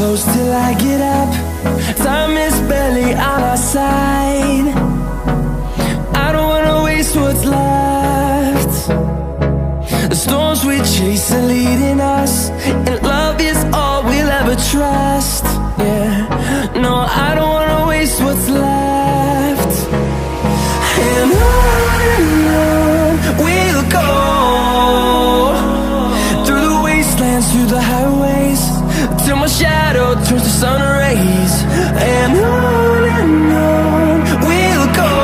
close till I get up. Time is barely on our side. I don't wanna waste what's left. The storms we chase are leading us, and love is all we'll ever trust. Yeah, no, I don't wanna waste what's left. And on we'll go, through the wastelands, through the highways, till my shadow turns to sun rays. And on we'll go,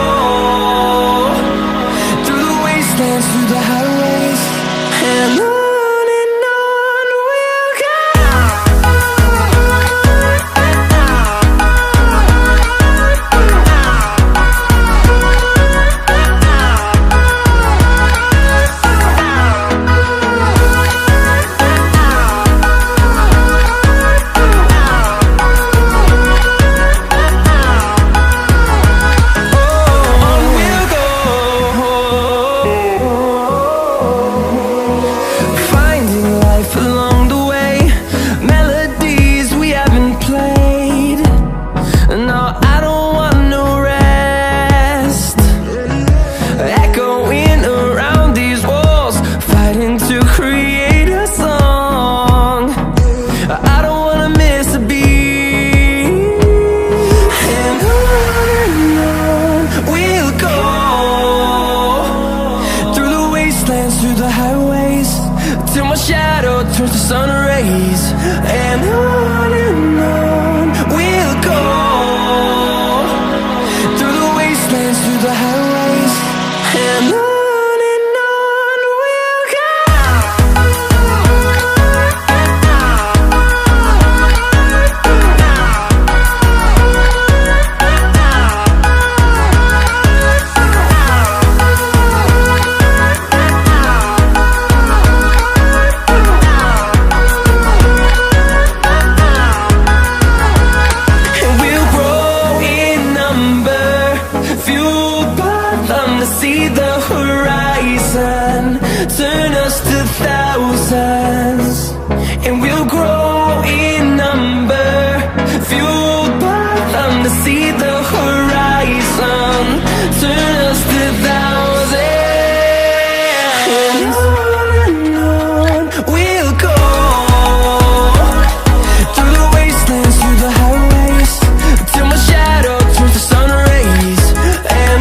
through the wastelands, through the highways, and on we'll go. Through the highways, till my shadow turns to sun rays. And on we'll go, through the wastelands, through the highways, and on we'll go. See the horizon, turn us to thousands, and we'll grow in number, fueled by them. To see the horizon, turn us to thousands, and on we'll go, through the wastelands, through the highways, till my shadow turns to sun rays. And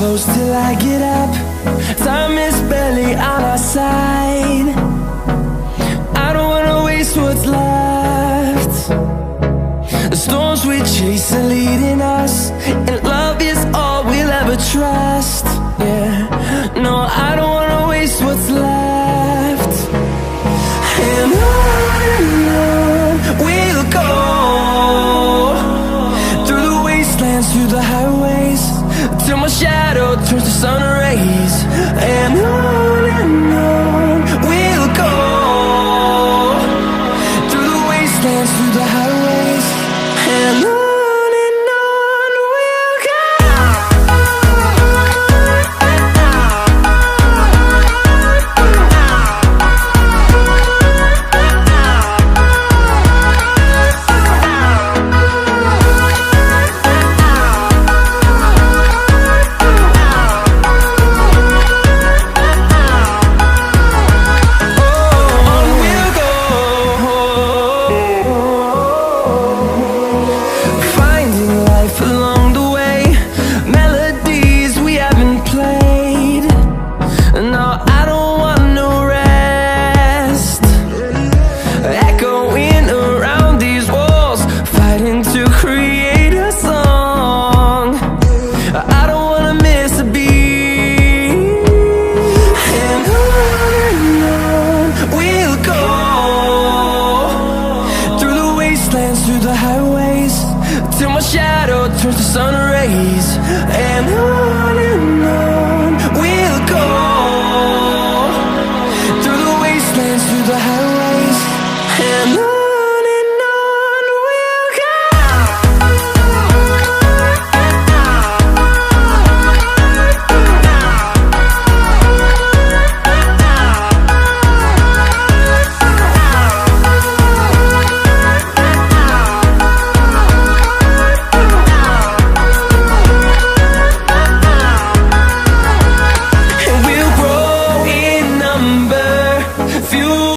close till I get up. Time is barely on our side. I don't wanna waste what's left. The storms we chase are leading us, and love is all we'll ever trust. Yeah, no, I don't wanna waste what's left. And on we'll go, through the wastelands, through the highways, till my shadow turns to sun rays. And on we'll go, through the wastelands, through the highways, and on. till my shadow turns to sun rays. And on